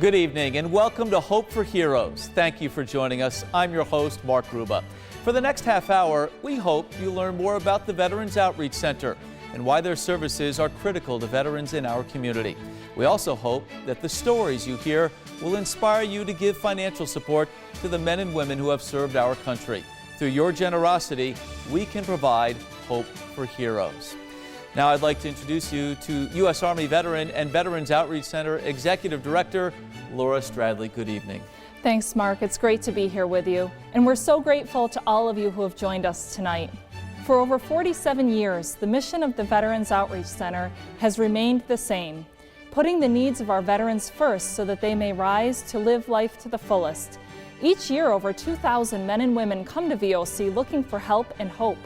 Good evening and welcome to Hope for Heroes. Thank you for joining us. I'm your host, Mark Gruba. For the next half hour, we hope you learn more about the Veterans Outreach Center and why their services are critical to veterans in our community. We also hope that the stories you hear will inspire you to give financial support to the men and women who have served our country. Through your generosity, we can provide hope for heroes. Now I'd like to introduce you to U.S. Army veteran and Veterans Outreach Center Executive Director, Laura Stradley. Good evening. Thanks, Mark. It's great to be here with you. And we're so grateful to all of you who have joined us tonight. For over 47 years, the mission of the Veterans Outreach Center has remained the same, putting the needs of our veterans first so that they may rise to live life to the fullest. Each year, over 2,000 men and women come to VOC looking for help and hope.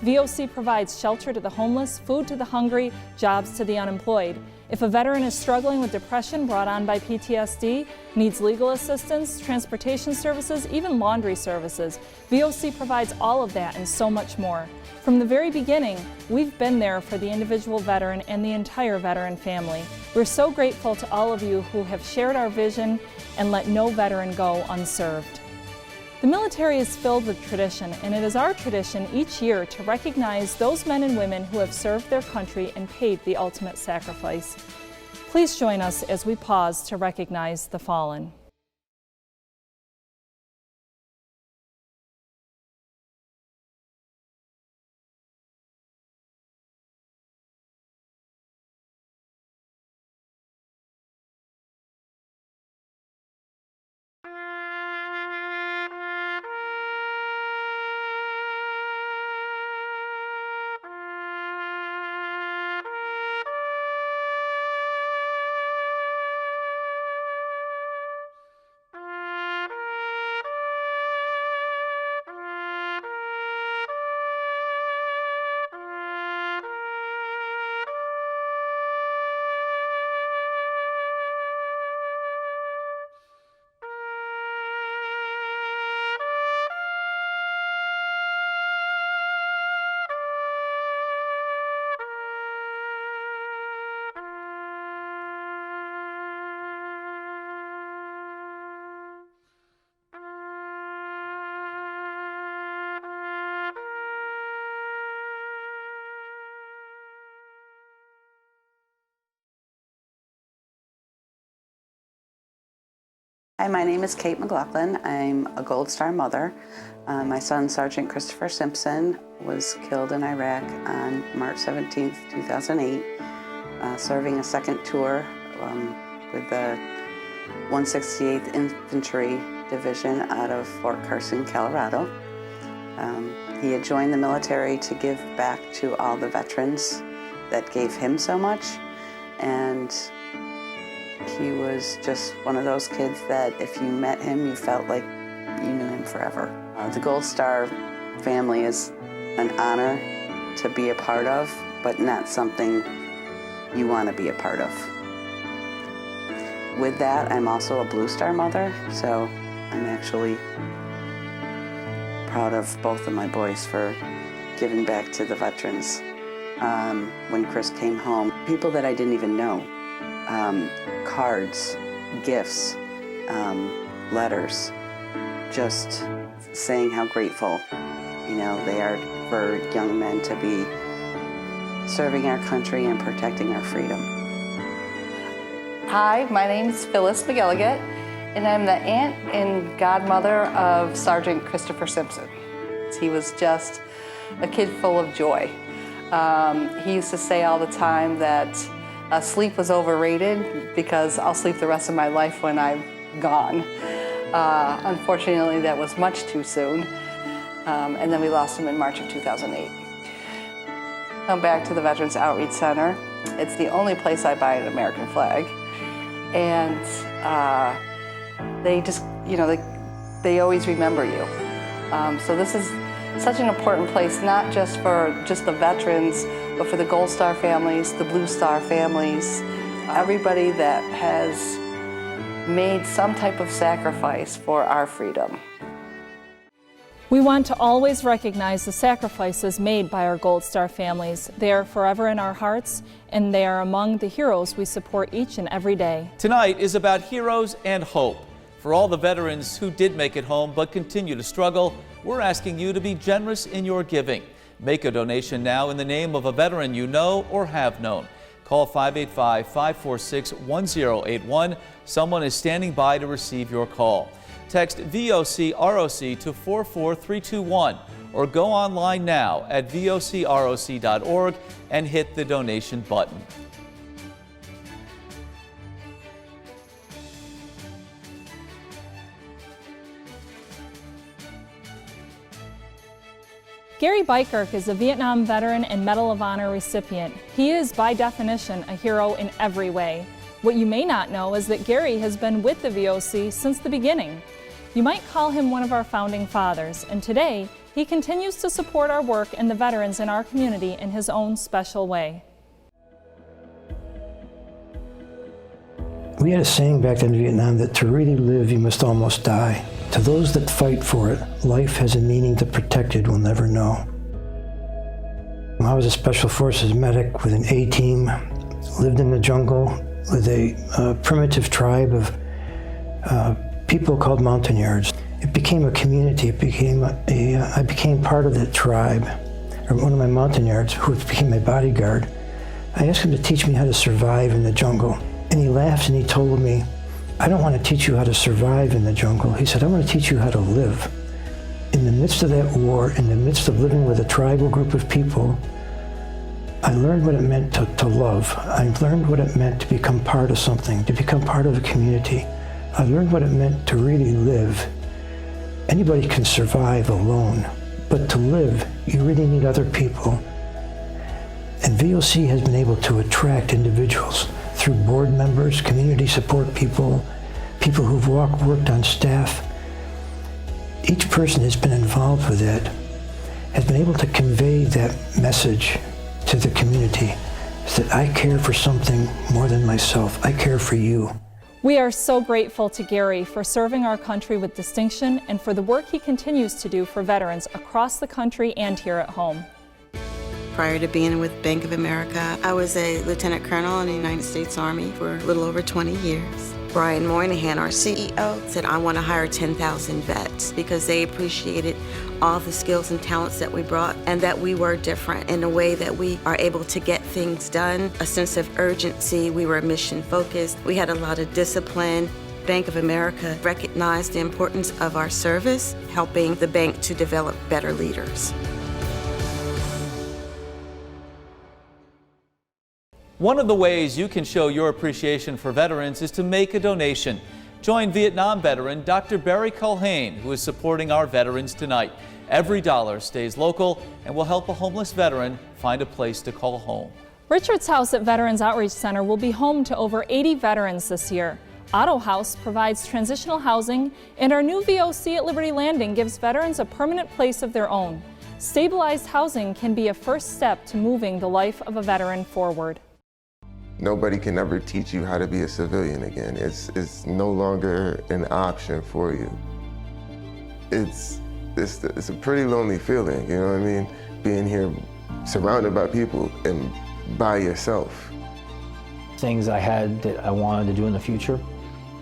VOC provides shelter to the homeless, food to the hungry, jobs to the unemployed. If a veteran is struggling with depression brought on by PTSD, needs legal assistance, transportation services, even laundry services, VOC provides all of that and so much more. From the very beginning, we've been there for the individual veteran and the entire veteran family. We're so grateful to all of you who have shared our vision and let no veteran go unserved. The military is filled with tradition, and it is our tradition each year to recognize those men and women who have served their country and paid the ultimate sacrifice. Please join us as we pause to recognize the fallen. Hi, my name is Kate McLaughlin. I'm a Gold Star mother. My son, Sergeant Christopher Simpson, was killed in Iraq on March 17, 2008, serving a second tour with the 168th Infantry Division out of Fort Carson, Colorado. He had joined the military to give back to all the veterans that gave him so much, and he was just one of those kids that if you met him, you felt like you knew him forever. The Gold Star family is an honor to be a part of, but not something you want to be a part of. With that, I'm also a Blue Star mother, so I'm actually proud of both of my boys for giving back to the veterans. When Chris came home, people that I didn't even know, cards, gifts, letters, just saying how grateful, they are for young men to be serving our country and protecting our freedom. Hi, my name's Phyllis McGilligan, and I'm the aunt and godmother of Sergeant Christopher Simpson. He was just a kid full of joy. He used to say all the time that sleep was overrated because I'll sleep the rest of my life when I'm gone. Unfortunately, that was much too soon, and then we lost him in March of 2008. Come back to the Veterans Outreach Center. It's the only place I buy an American flag, and they just, they always remember you. So this is such an important place, not just for the veterans, but for the Gold Star families, the Blue Star families, everybody that has made some type of sacrifice for our freedom. We want to always recognize the sacrifices made by our Gold Star families. They are forever in our hearts, and they are among the heroes we support each and every day. Tonight is about heroes and hope. For all the veterans who did make it home but continue to struggle, we're asking you to be generous in your giving. Make a donation now in the name of a veteran you know or have known. Call 585-546-1081. Someone is standing by to receive your call. Text VOC-ROC to 44321 or go online now at vocroc.org and hit the donation button. Gary Bykirk is a Vietnam veteran and Medal of Honor recipient. He is, by definition, a hero in every way. What you may not know is that Gary has been with the VOC since the beginning. You might call him one of our founding fathers, and today he continues to support our work and the veterans in our community in his own special way. We had a saying back then in Vietnam that to really live, you must almost die. To those that fight for it, life has a meaning the protected will never know. I was a Special Forces medic with an A-team, lived in the jungle with a primitive tribe of people called Montagnards. It became a community. I became part of that tribe. Or one of my Montagnards, who became my bodyguard, I asked him to teach me how to survive in the jungle. And he laughed and he told me, I don't want to teach you how to survive in the jungle. He said, I want to teach you how to live. In the midst of that war, in the midst of living with a tribal group of people, I learned what it meant to love. I learned what it meant to become part of something, to become part of a community. I learned what it meant to really live. Anybody can survive alone, but to live, you really need other people. And VOC has been able to attract individuals through board members, community support people, people who've worked on staff. Each person has been involved with that, has been able to convey that message to the community, that I care for something more than myself. I care for you. We are so grateful to Gary for serving our country with distinction and for the work he continues to do for veterans across the country and here at home. Prior to being with Bank of America, I was a lieutenant colonel in the United States Army for a little over 20 years. Brian Moynihan, our CEO, said, I want to hire 10,000 vets because they appreciated all the skills and talents that we brought and that we were different in a way that we are able to get things done, a sense of urgency. We were mission focused. We had a lot of discipline. Bank of America recognized the importance of our service, helping the bank to develop better leaders. One of the ways you can show your appreciation for veterans is to make a donation. Join Vietnam veteran Dr. Barry Culhane, who is supporting our veterans tonight. Every dollar stays local and will help a homeless veteran find a place to call home. Richard's House at Veterans Outreach Center will be home to over 80 veterans this year. Auto House provides transitional housing, and our new VOC at Liberty Landing gives veterans a permanent place of their own. Stabilized housing can be a first step to moving the life of a veteran forward. Nobody can ever teach you how to be a civilian again. It's no longer an option for you. It's a pretty lonely feeling, you know what I mean? Being here surrounded by people and by yourself. Things I had that I wanted to do in the future.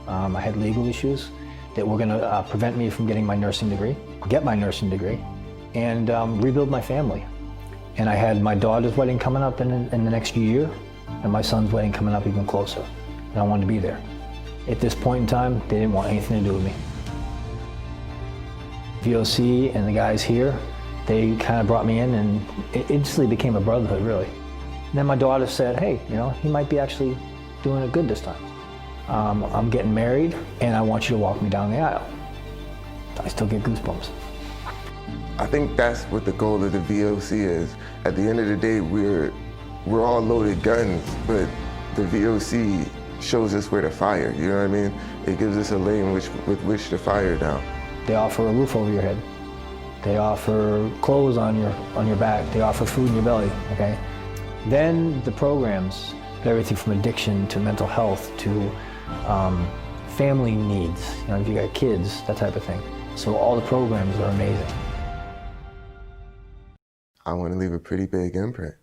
I had legal issues that were gonna prevent me from getting my nursing degree, and rebuild my family. And I had my daughter's wedding coming up in the next year, and my son's wedding coming up even closer, and I wanted to be there. At this point in time, they didn't want anything to do with me. VOC and the guys here, they kind of brought me in, and it instantly became a brotherhood, really. And then my daughter said, hey, you know, he might be actually doing it good this time. I'm getting married, and I want you to walk me down the aisle. I still get goosebumps. I think that's what the goal of the VOC is. At the end of the day, we're all loaded guns, but the VOC shows us where to fire, you know what I mean? It gives us a lane with which to fire down. They offer a roof over your head. They offer clothes on your back. They offer food in your belly, okay? Then the programs, everything from addiction to mental health to family needs, you know, if you got kids, that type of thing. So all the programs are amazing. I want to leave a pretty big imprint.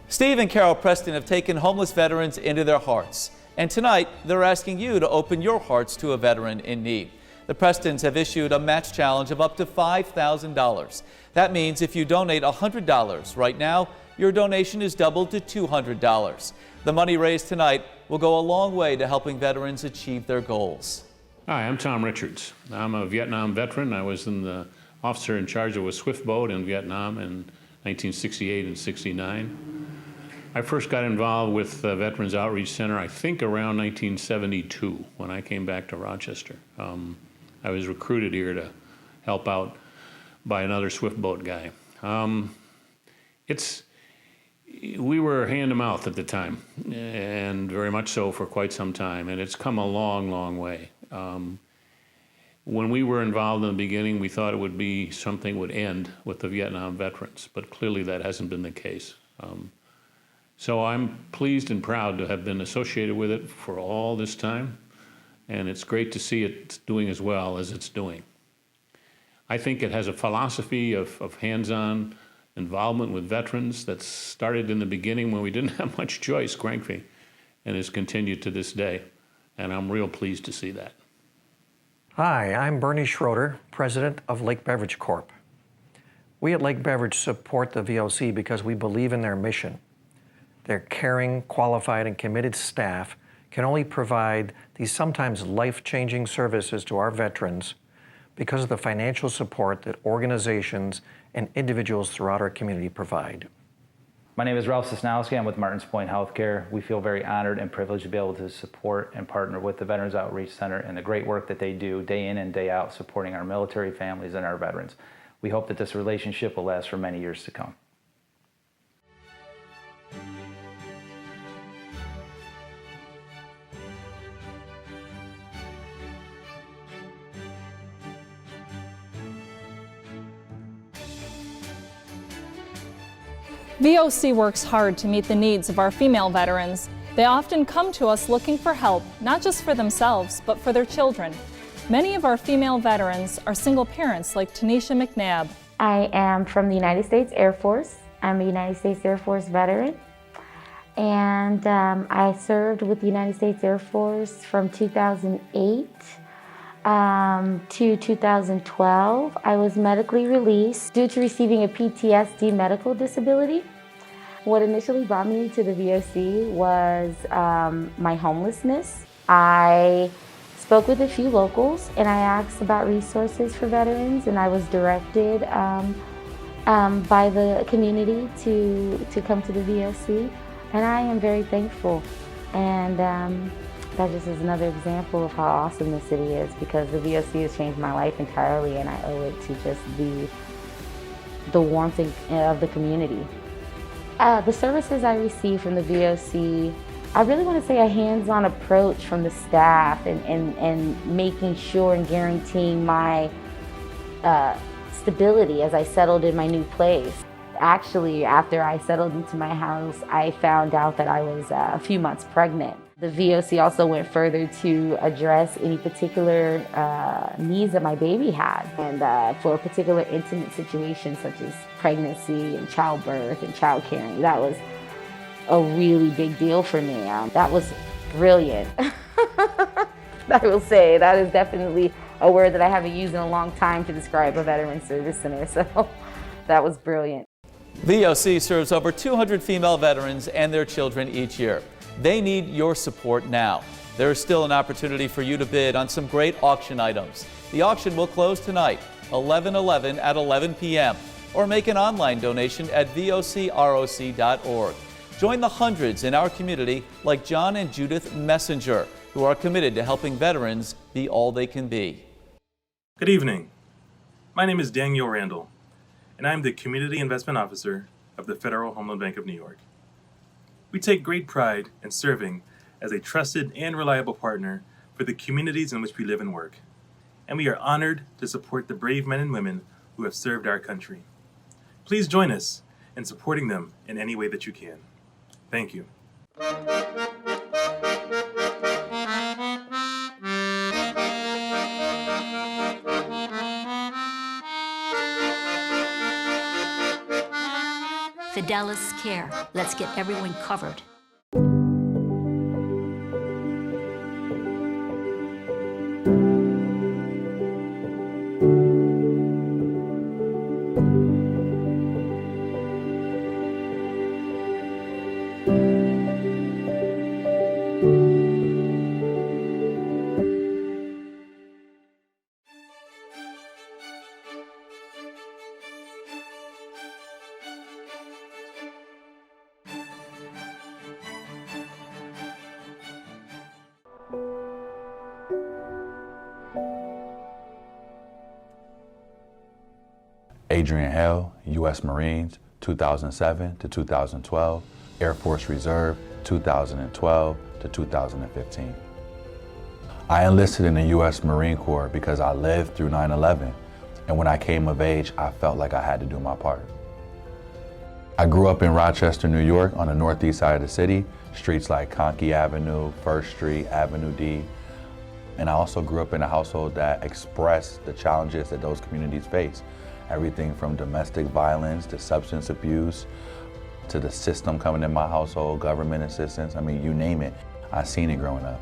Steve and Carol Preston have taken homeless veterans into their hearts. And tonight, they're asking you to open your hearts to a veteran in need. The Prestons have issued a match challenge of up to $5,000. That means if you donate $100 right now, your donation is doubled to $200. The money raised tonight will go a long way to helping veterans achieve their goals. Hi, I'm Tom Richards. I'm a Vietnam veteran. I was the officer in charge of a swift boat in Vietnam in 1968 and 69. I first got involved with the Veterans Outreach Center, I think around 1972, when I came back to Rochester. I was recruited here to help out by another swift boat guy. We were hand to mouth at the time, and very much so for quite some time, and it's come a long, long way. When we were involved in the beginning, we thought it would be something would end with the Vietnam veterans, but clearly that hasn't been the case. So I'm pleased and proud to have been associated with it for all this time, and it's great to see it doing as well as it's doing. I think it has a philosophy of hands-on involvement with veterans that started in the beginning when we didn't have much choice, frankly, and has continued to this day, and I'm real pleased to see that. Hi, I'm Bernie Schroeder, president of Lake Beverage Corp. We at Lake Beverage support the VOC because we believe in their mission. Their caring, qualified, and committed staff can only provide these sometimes life-changing services to our veterans because of the financial support that organizations and individuals throughout our community provide. My name is Ralph Sosnowski. I'm with Martins Point Healthcare. We feel very honored and privileged to be able to support and partner with the Veterans Outreach Center and the great work that they do day in and day out supporting our military families and our veterans. We hope that this relationship will last for many years to come. VOC works hard to meet the needs of our female veterans. They often come to us looking for help, not just for themselves, but for their children. Many of our female veterans are single parents like Tanisha McNabb. I am from the United States Air Force. I'm a United States Air Force veteran. And I served with the United States Air Force from 2008 to 2012. I was medically released due to receiving a PTSD medical disability. What initially brought me to the VOC was my homelessness. I spoke with a few locals and I asked about resources for veterans, and I was directed by the community to come to the VOC, and I am very thankful. And that just is another example of how awesome the city is, because the VOC has changed my life entirely, and I owe it to just the warmth of the community. The services I receive from the VOC, I really want to say a hands-on approach from the staff and making sure and guaranteeing my stability as I settled in my new place. Actually, after I settled into my house, I found out that I was a few months pregnant. The VOC also went further to address any particular needs that my baby had, and for a particular intimate situation such as pregnancy and childbirth and child caring. That was a really big deal for me. That was brilliant. I will say that is definitely a word that I haven't used in a long time to describe a veteran service center, so that was brilliant. VOC serves over 200 female veterans and their children each year. They need your support now. There is still an opportunity for you to bid on some great auction items. The auction will close tonight, 11/11 at 11 p.m. or make an online donation at vocroc.org. Join the hundreds in our community like John and Judith Messenger, who are committed to helping veterans be all they can be. Good evening. My name is Daniel Randall, and I am the Community Investment Officer of the Federal Home Loan Bank of New York. We take great pride in serving as a trusted and reliable partner for the communities in which we live and work, and we are honored to support the brave men and women who have served our country. Please join us in supporting them in any way that you can. Thank you. Fidelis Care. Let's get everyone covered. Adrian Hale, U.S. Marines, 2007 to 2012, Air Force Reserve, 2012 to 2015. I enlisted in the U.S. Marine Corps because I lived through 9/11, and when I came of age, I felt like I had to do my part. I grew up in Rochester, New York, on the northeast side of the city, streets like Conkey Avenue, First Street, Avenue D, and I also grew up in a household that expressed the challenges that those communities face. Everything from domestic violence to substance abuse to the system coming in my household, government assistance, I mean, you name it, I seen it growing up.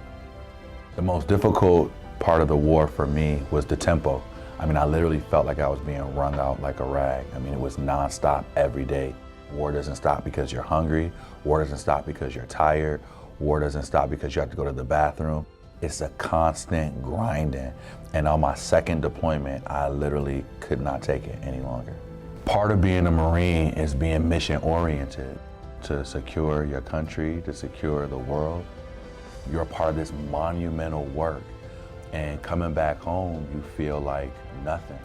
The most difficult part of the war for me was the tempo. I mean, I literally felt like I was being wrung out like a rag. I mean, it was nonstop every day. War doesn't stop because you're hungry. War doesn't stop because you're tired. War doesn't stop because you have to go to the bathroom. It's a constant grinding. And on my second deployment, I literally could not take it any longer. Part of being a Marine is being mission oriented, to secure your country, to secure the world. You're a part of this monumental work. And coming back home, you feel like nothing.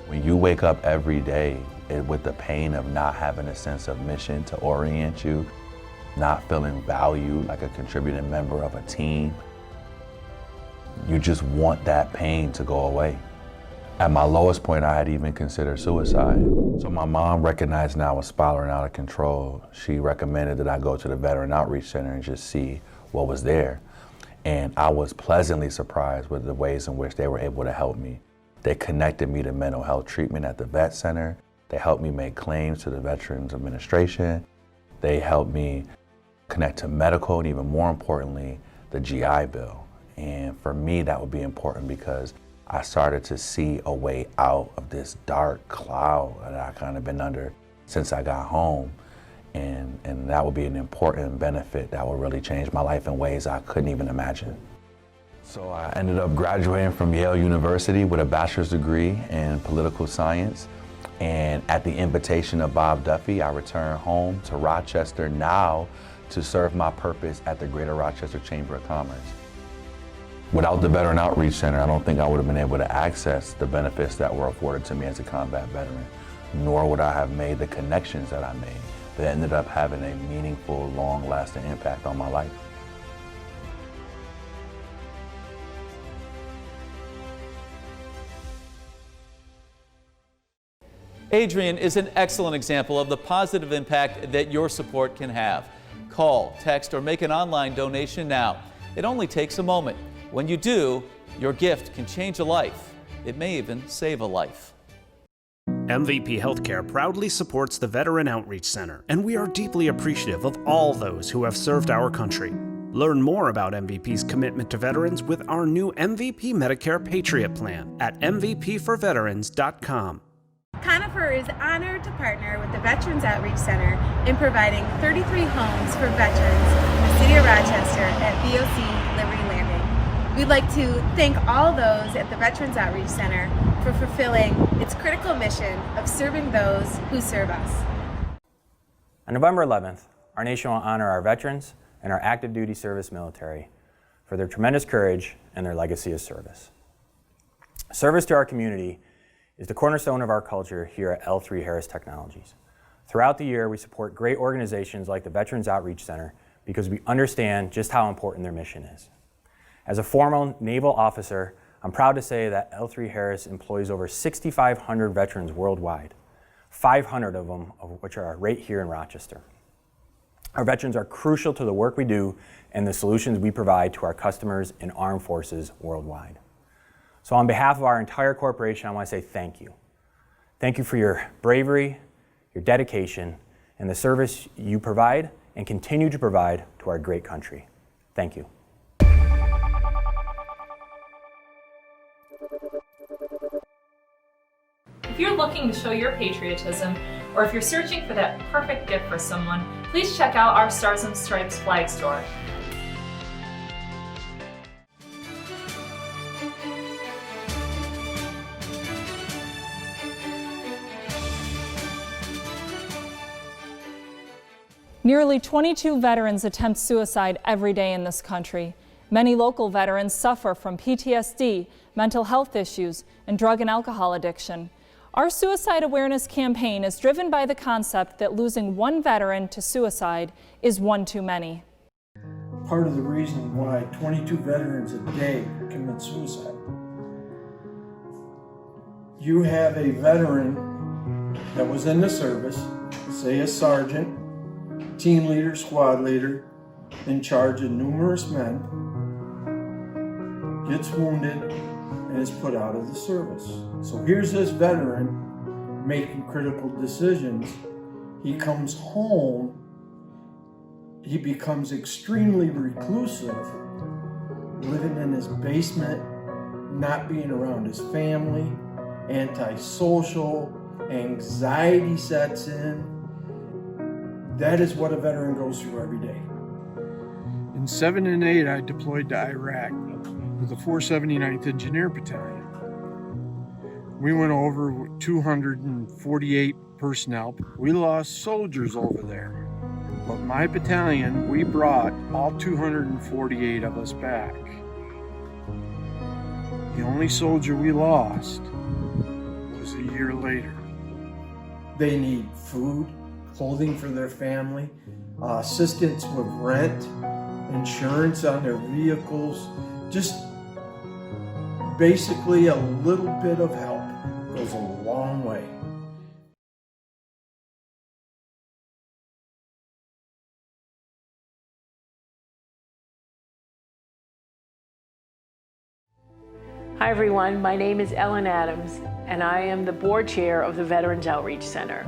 When you wake up every day with the pain of not having a sense of mission to orient you, not feeling valued like a contributing member of a team, you just want that pain to go away. At my lowest point, I had even considered suicide. So my mom recognized now I was spiraling out of control. She recommended that I go to the Veteran Outreach Center and just see what was there. And I was pleasantly surprised with the ways in which they were able to help me. They connected me to mental health treatment at the vet center. They helped me make claims to the Veterans Administration. They helped me connect to medical, and even more importantly, the GI Bill. And for me, that would be important because I started to see a way out of this dark cloud that I kind of been under since I got home. And that would be an important benefit that would really change my life in ways I couldn't even imagine. So I ended up graduating from Yale University with a bachelor's degree in political science. And at the invitation of Bob Duffy, I returned home to Rochester now to serve my purpose at the Greater Rochester Chamber of Commerce. Without the Veteran Outreach Center, I don't think I would have been able to access the benefits that were afforded to me as a combat veteran, nor would I have made the connections that I made that ended up having a meaningful, long-lasting impact on my life. Adrian is an excellent example of the positive impact that your support can have. Call, text, or make an online donation now. It only takes a moment. When you do, your gift can change a life. It may even save a life. MVP Healthcare proudly supports the Veteran Outreach Center, and we are deeply appreciative of all those who have served our country. Learn more about MVP's commitment to veterans with our new MVP Medicare Patriot Plan at mvpforveterans.com. Conifer is honored to partner with the Veterans Outreach Center in providing 33 homes for veterans in the city of Rochester at VOC Liberty Landing. We'd like to thank all those at the Veterans Outreach Center for fulfilling its critical mission of serving those who serve us. On November 11th, our nation will honor our veterans and our active duty service military for their tremendous courage and their legacy of service. Service to our community is the cornerstone of our culture here at L3 Harris Technologies. Throughout the year, we support great organizations like the Veterans Outreach Center because we understand just how important their mission is. As a former naval officer, I'm proud to say that L3 Harris employs over 6,500 veterans worldwide, 500 of them of which are right here in Rochester. Our veterans are crucial to the work we do and the solutions we provide to our customers and armed forces worldwide. So on behalf of our entire corporation, I want to say thank you. Thank you for your bravery, your dedication, and the service you provide and continue to provide to our great country. Thank you. If you're looking to show your patriotism, or if you're searching for that perfect gift for someone, please check out our Stars and Stripes flag store. Nearly 22 veterans attempt suicide every day in this country. Many local veterans suffer from PTSD, mental health issues, and drug and alcohol addiction. Our suicide awareness campaign is driven by the concept that losing one veteran to suicide is one too many. Part of the reason why 22 veterans a day commit suicide. You have a veteran that was in the service, say a sergeant, team leader, squad leader, in charge of numerous men, gets wounded, and is put out of the service. So here's this veteran making critical decisions. He comes home, he becomes extremely reclusive, living in his basement, not being around his family, antisocial, anxiety sets in. That is what a veteran goes through every day. In 7 and 8, I deployed to Iraq with the 479th Engineer Battalion. We went over with 248 personnel. We lost soldiers over there. But my battalion, we brought all 248 of us back. The only soldier we lost was a year later. They need food, clothing for their family, assistance with rent, insurance on their vehicles, just basically a little bit of help goes a long way. Hi everyone, my name is Ellen Adams and I am the board chair of the Veterans Outreach Center.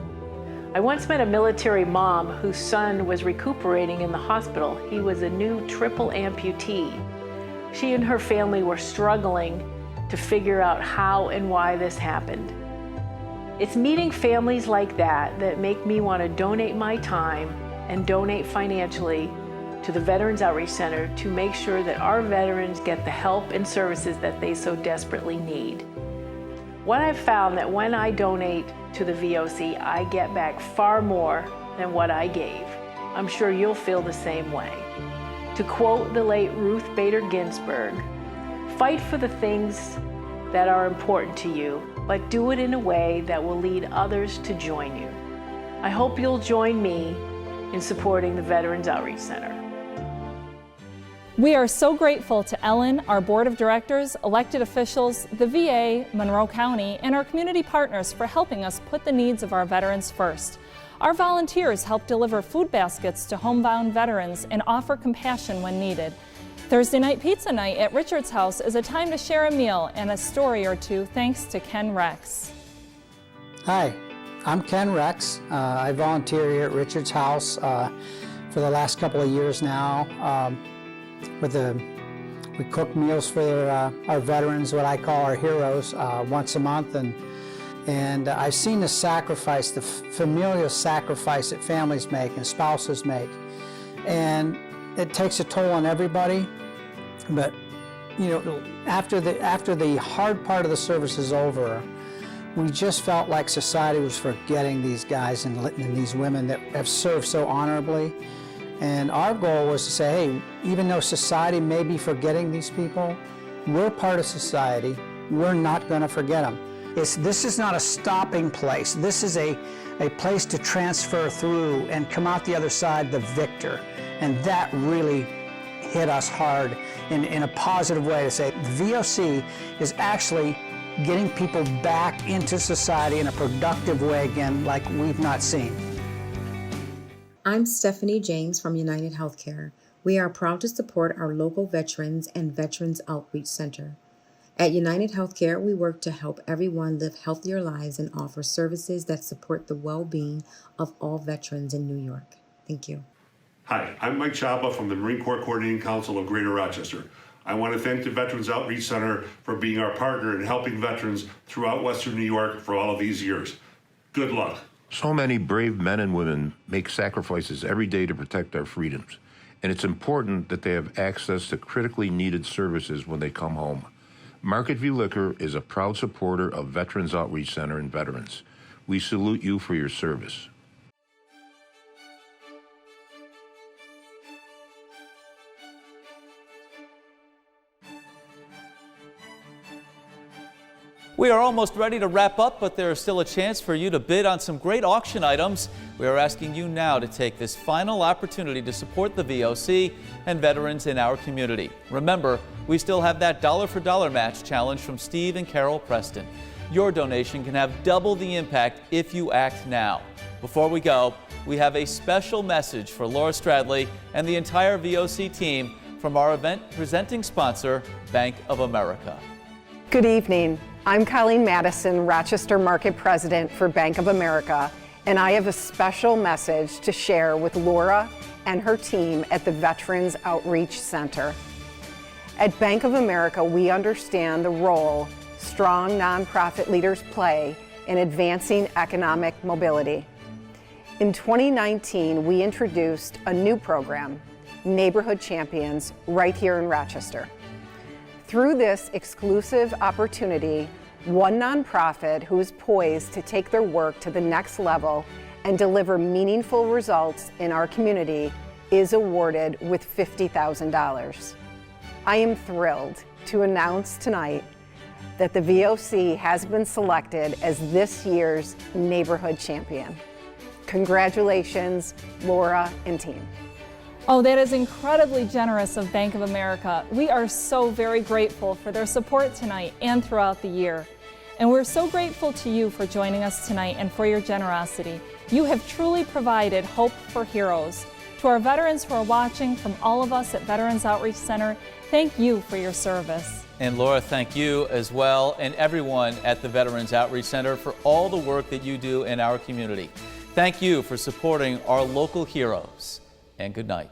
I once met a military mom whose son was recuperating in the hospital. He was a new triple amputee. She and her family were struggling to figure out how and why this happened. It's meeting families like that that make me want to donate my time and donate financially to the Veterans Outreach Center to make sure that our veterans get the help and services that they so desperately need. What I've found that when I donate to the VOC, I get back far more than what I gave. I'm sure you'll feel the same way. To quote the late Ruth Bader Ginsburg, fight for the things that are important to you, but do it in a way that will lead others to join you. I hope you'll join me in supporting the Veterans Outreach Center. We are so grateful to Ellen, our board of directors, elected officials, the VA, Monroe County, and our community partners for helping us put the needs of our veterans first. Our volunteers help deliver food baskets to homebound veterans and offer compassion when needed. Thursday night pizza night at Richard's house is a time to share a meal and a story or two thanks to Ken Rex. Hi, I'm Ken Rex. I volunteer here at Richard's house for the last couple of years now. We cook meals for our veterans, what I call our heroes, once a month, and I've seen the sacrifice, the familial sacrifice that families make and spouses make, and it takes a toll on everybody. But you know, after the hard part of the service is over, we just felt like society was forgetting these guys and these women that have served so honorably. And our goal was to say, hey, even though society may be forgetting these people, we're part of society. We're not going to forget them. This is not a stopping place. This is a place to transfer through and come out the other side the victor. And that really hit us hard in a positive way to say VOC is actually getting people back into society in a productive way again like we've not seen. I'm Stephanie James from United Healthcare. We are proud to support our local veterans and Veterans Outreach Center. At United Healthcare, we work to help everyone live healthier lives and offer services that support the well-being of all veterans in New York. Thank you. Hi, I'm Mike Chapa from the Marine Corps Coordinating Council of Greater Rochester. I want to thank the Veterans Outreach Center for being our partner in helping veterans throughout Western New York for all of these years. Good luck. So many brave men and women make sacrifices every day to protect our freedoms, and it's important that they have access to critically needed services when they come home. Market View Liquor is a proud supporter of Veterans Outreach Center and veterans. We salute you for your service. We are almost ready to wrap up, but there is still a chance for you to bid on some great auction items. We are asking you now to take this final opportunity to support the VOC and veterans in our community. Remember, we still have that dollar for dollar match challenge from Steve and Carol Preston. Your donation can have double the impact if you act now. Before we go, we have a special message for Laura Stradley and the entire VOC team from our event presenting sponsor, Bank of America. Good evening. I'm Colleen Madison, Rochester Market President for Bank of America, and I have a special message to share with Laura and her team at the Veterans Outreach Center. At Bank of America, we understand the role strong nonprofit leaders play in advancing economic mobility. In 2019, we introduced a new program, Neighborhood Champions, right here in Rochester. Through this exclusive opportunity, one nonprofit who is poised to take their work to the next level and deliver meaningful results in our community is awarded with $50,000. I am thrilled to announce tonight that the VOC has been selected as this year's Neighborhood Champion. Congratulations, Laura and team. Oh, that is incredibly generous of Bank of America. We are so very grateful for their support tonight and throughout the year. And we're so grateful to you for joining us tonight and for your generosity. You have truly provided hope for heroes. To our veterans who are watching, from all of us at Veterans Outreach Center, thank you for your service. And Laura, thank you as well, and everyone at the Veterans Outreach Center for all the work that you do in our community. Thank you for supporting our local heroes, and good night.